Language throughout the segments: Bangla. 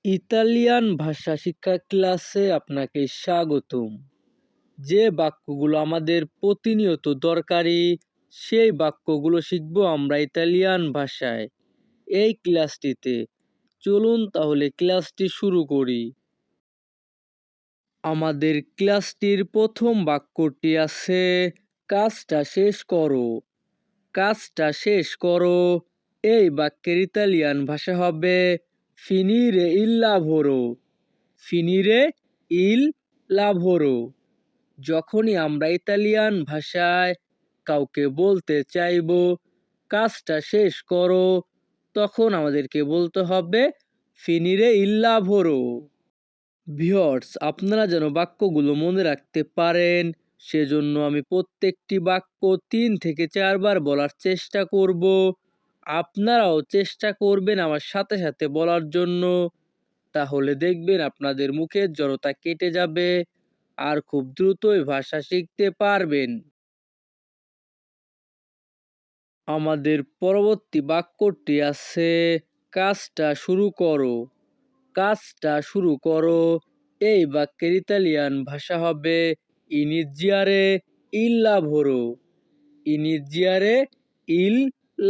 ইতালিয়ান ভাষা শিক্ষা ক্লাসে আপনাকে স্বাগতম। যে বাক্যগুলো আমাদের প্রতিনিয়ত দরকারি, সেই বাক্যগুলো শিখব আমরা ইতালিয়ান ভাষায় এই ক্লাসটিতে। চলুন তাহলে ক্লাসটি শুরু করি। আমাদের ক্লাসটির প্রথম বাক্যটি আছে, কাজটা শেষ করো। কাজটা শেষ করো এই বাক্যের ইতালিয়ান ভাষা হবে ফিনিরে ইল লাভোরো। ফিনিরে ইল লাভোরো। যখনই আমরা ইতালিয়ান ভাষায় কাউকে বলতে চাইবো কাজটা শেষ করো, তখন আমাদেরকে বলতে হবে ফিনিরে ইল লাভোরো। ভিউয়ার্স, আপনারা যেন বাক্যগুলো মনে রাখতে পারেন, সেজন্য আমি প্রত্যেকটি বাক্য ৩ থেকে ৪ বার বলার চেষ্টা করব। আপনারাও চেষ্টা করবেন আমার সাথে সাথে বলার জন্য। তাহলে দেখবেন আপনাদের মুখের জড়তা কেটে যাবে আর খুব দ্রুতই ভাষা শিখতে পারবেন। আমাদের পরবর্তী বাক্যটি আছে, কাজটা শুরু করো। কাজটা শুরু করো এই বাক্যের ইতালিয়ান ভাষা হবে ইনিজিয়ারে ইল লাভোরো। ইনিজিয়ারে ইল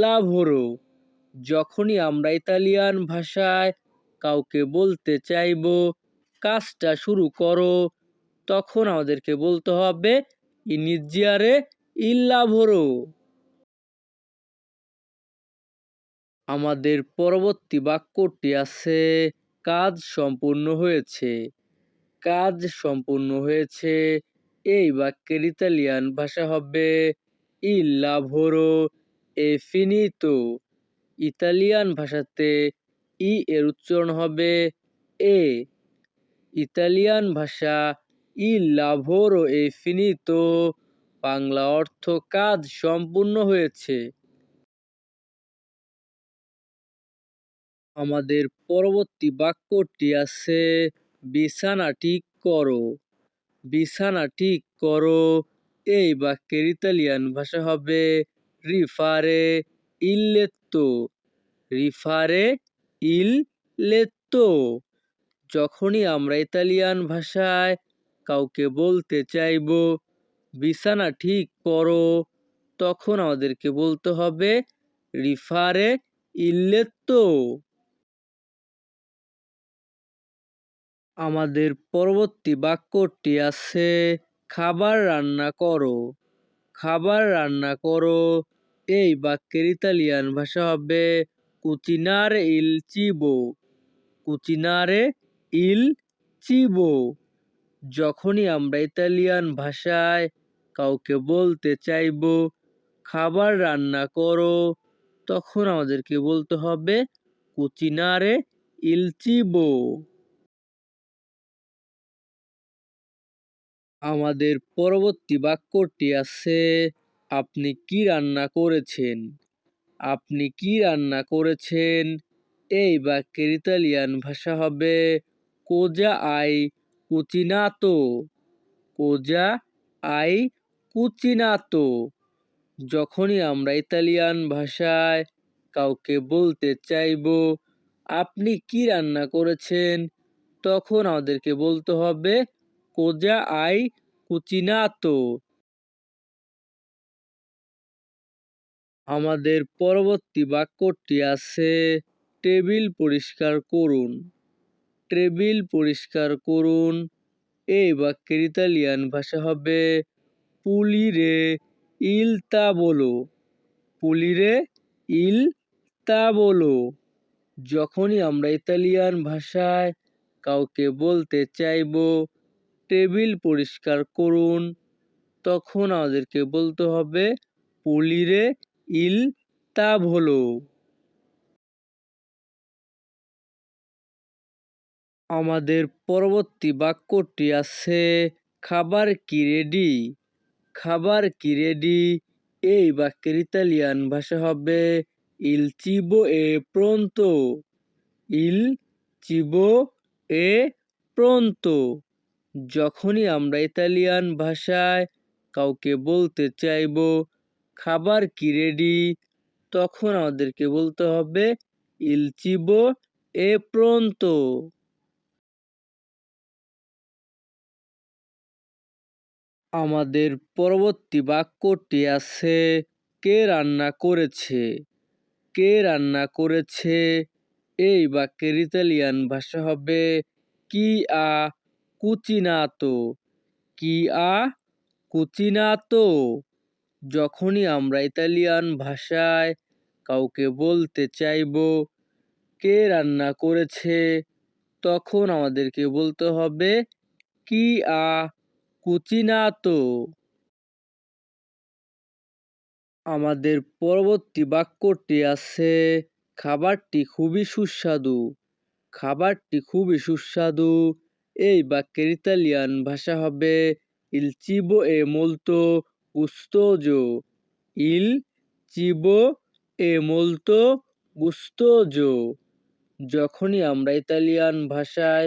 লাভোরো। যখনই আমরা ইতালিয়ান ভাষায় কাউকে বলতে চাইবো কাজটা শুরু করো, তখন আমাদেরকে বলতে হবে ইনিজিয়ারে ইল লাভোরো। আমাদের পরবর্তী বাক্যটি আছে, কাজ সম্পূর্ণ হয়েছে। কাজ সম্পূর্ণ হয়েছে এই বাক্যের ইতালিয়ান ভাষা হবে ইল লাভোরো এ ফিনিতো। ইতালিয়ান ভাষাতে ই এর উচ্চারণ হবে এ। ইতালিয়ান ভাষা ইল লাভোরো এ ফিনিতো, বাংলা অর্থ কাজ সম্পূর্ণ হয়েছে। আমাদের পরবর্তী বাক্যটি আছে, বিছানা ঠিক করো। বিছানা ঠিক করো এই বাক্যের ইতালিয়ান ভাষা হবে রিফারে ইল লেত্তো। রিফারে ইল লেত্তো। যখনই আমরা ইতালিয়ান ভাষায় কাউকে বলতে চাইবো বিছানা ঠিক করো, তখন আমাদেরকে বলতে হবে রিফারে ইল লেত্তো। আমাদের পরবর্তী বাক্যটি আছে, খাবার রান্না করো। খাবার রান্না করো এই বাক্যের ইতালিয়ান ভাষা হবে কুচিনারে ইল চিবো। কুচিনারে ইল চিবো। যখনই আমরা ইতালিয়ান ভাষায় কাউকে বলতে চাইবো খাবার রান্না করো, তখন আমাদেরকে বলতে হবে কুচিনারে ইল চিবো। আমাদের পরবর্তী বাক্যটি আছে, আপনি কি রান্না করেছেন। আপনি কি রান্না করেছেন এই বাক্যের ইতালিয়ান ভাষা হবে কোজা আই কুচিনাতো। কোজা আই কুচিনাতো। যখনই আমরা ইতালিয়ান ভাষায় কাউকে বলতে চাইবো আপনি কি রান্না করেছেন, তখন আমাদেরকে বলতে হবে কোজা আই কুচিনাতো। আমাদের পরবর্তী বাক্যটি আছে, টেবিল পরিষ্কার করুন। টেবিল পরিষ্কার করুন এই বাক্যের ইতালিয়ান ভাষা হবে পুলিরে ইল তাবোলো। পুলিরে ইল তাবোলো। যখনই আমরা ইতালিয়ান ভাষায় কাউকে বলতে চাইবো টেবিল পরিষ্কার করুন, তখন আমাদেরকে বলতে হবে পুলিরে ইল তাভোলো। আমাদের পরবর্তী বাক্যটি আছে, খাবার কি রেডি। খাবার কি রেডি এই বাক্যের ইতালিয়ান ভাষা হবে ইল চিবো এ প্রন্তো। ইল চিবো এ প্রন্তো। যখনই আমরা ইতালিয়ান ভাষায় কাউকে বলতে চাইবো খাবার কি রেডি, তখন আমাদেরকে বলতে হবে ইল চিবো এ প্রন্তো। আমাদের পরবর্তী বাক্যটি আছে কে রান্না করেছে? কে রান্না করেছে? এই বাক্যের ইতালিয়ান ভাষা হবে কি আ কুচিনাতো। কি আ কুচিনাতো। যখনই আমরা ইতালিয়ান ভাষায় কাউকে বলতে চাইবো কে রান্না করেছে, তখন আমাদেরকে বলতে হবে কি আ কুচিনাতো। আমাদের পরবর্তী বাক্যটি আছে খাবারটি খুবই সুস্বাদু। খাবারটি খুবই সুস্বাদু। এই বাক্যের ইতালিয়ান ভাষা হবে ইল চিবো এ মোলতো গুস্তোজো। ইল চিবো এ মোলতো গুস্তোজো। যখনই আমরা ইতালিয়ান ভাষায়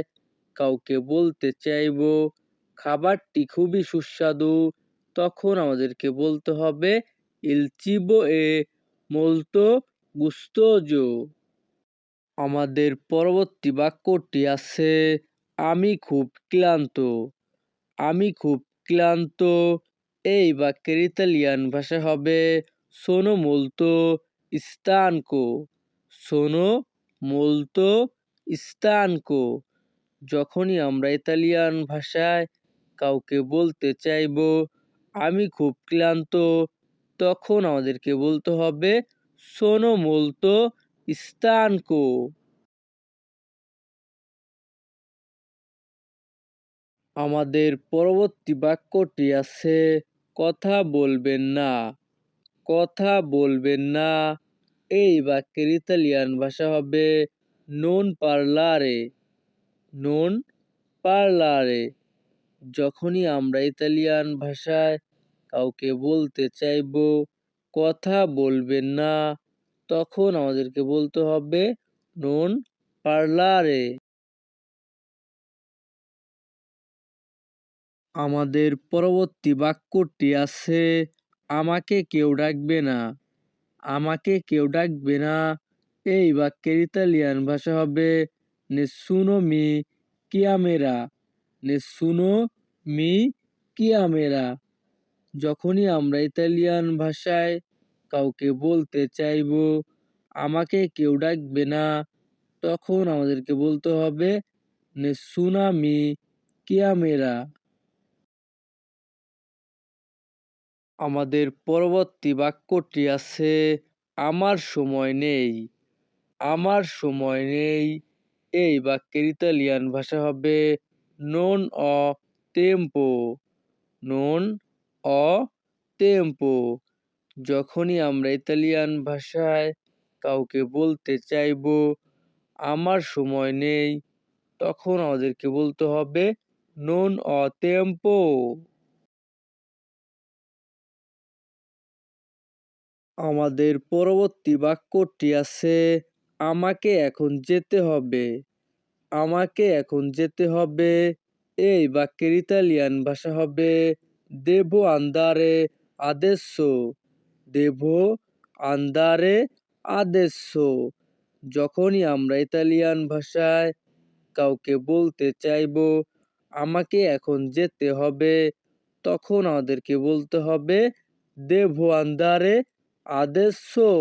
কাউকে বলতে চাইবো খাবারটি খুবই সুস্বাদু, তখন আমাদেরকে বলতে হবে ইল চিবো এ মোলতো গুস্তোজো। আমাদের পরবর্তী বাক্যটি আছে আমি খুব ক্লান্ত। আমি খুব ক্লান্ত। এই বাক্যের ইতালিয়ান ভাষা হবে সোনো মোলতো স্তানকো। সোনো মোলতো স্তানকো। যখনই আমরা ইতালিয়ান ভাষায় কাউকে বলতে চাইবো আমি খুব ক্লান্ত, তখন আমাদেরকে বলতে হবে সোনো মোলতো স্তানকো। আমাদের পরবর্তী বাক্যটি আছে কথা বলবেন না। কথা বলবেন না। এই বাক্যের ইতালিয়ান ভাষা হবে নন পারলারে। নন পারলারে। যখনই আমরা ইতালিয়ান ভাষায় কাউকে বলতে চাইবো কথা বলবেন না, তখন আমাদেরকে বলতে হবে নন পারলারে। আমাদের পরবর্তী বাক্যটি আছে আমাকে কেউ ডাকবে না। আমাকে কেউ ডাকবে না। এই বাক্যের ইতালিয়ান ভাষা হবে নেসুনো মি চিয়ামেরা। নেসুনো মি চিয়ামেরা। যখনই আমরা ইতালিয়ান ভাষায় কাউকে বলতে চাইবো আমাকে কেউ ডাকবে না, তখন আমাদেরকে বলতে হবে নেসুনা মি চিয়ামেরা। আমাদের পরবর্তী বাক্যটি আছে আমার সময় নেই। আমার সময় নেই। এই বাক্যের ইতালিয়ান ভাষা হবে নন অ টেম্পো। নন অ টেম্পো। যখনই আমরা ইতালিয়ান ভাষায় কাউকে বলতে চাইবো আমার সময় নেই, তখন আমাদেরকে বলতে হবে নন অ টেম্পো। আমাদের পরবর্তী বাক্যটি আছে আমাকে এখন যেতে হবে। আমাকে এখন যেতে হবে। এই বাক্যের ইতালিয়ান ভাষা হবে দেভো আন্দারে আদেsso। দেভো আন্দারে আদেsso। যখনই আমরা ইতালিয়ান ভাষায় কাউকে বলতে চাইবো আমাকে এখন যেতে হবে, তখন আমাদেরকে বলতে হবে দেভো আন্দারে আদেsso।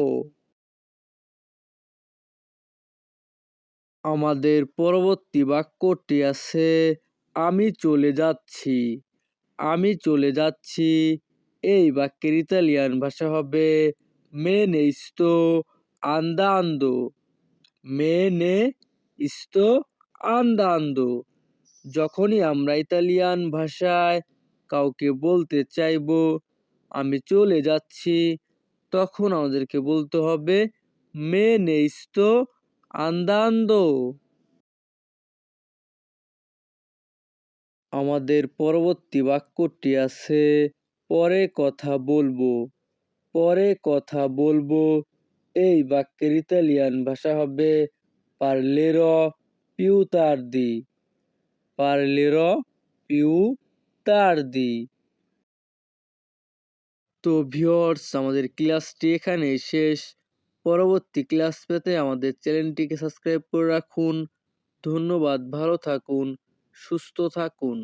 আমাদের পরবর্তী বাক্যটি আছে আমি চলে যাচ্ছি। আমি চলে যাচ্ছি। এই বাক্যের ইতালিয়ান ভাষা হবে me ne sto andando। me ne sto andando। যখনই আমরা ইতালিয়ান ভাষায় কাউকে বলতে চাইবো আমি চলে যাচ্ছি, তখন আমাদেরকে বলতে হবে me ne sto andando। আমাদের পরবর্তী বাক্যটি আছে পরে কথা বলবো। পরে কথা বলবো। এই বাক্যের ইতালিয়ান ভাষা হবে পারলেরো পিউ তার্দি। পারলেরো পিউ তার্দি। তো ভিউয়ার্স আমাদের ক্লাসটি এখানেই শেষ। পরবর্তী ক্লাস পেতে আমাদের চ্যানেলটিকে সাবস্ক্রাইব করে রাখুন। ধন্যবাদ। ভালো থাকুন, সুস্থ থাকুন।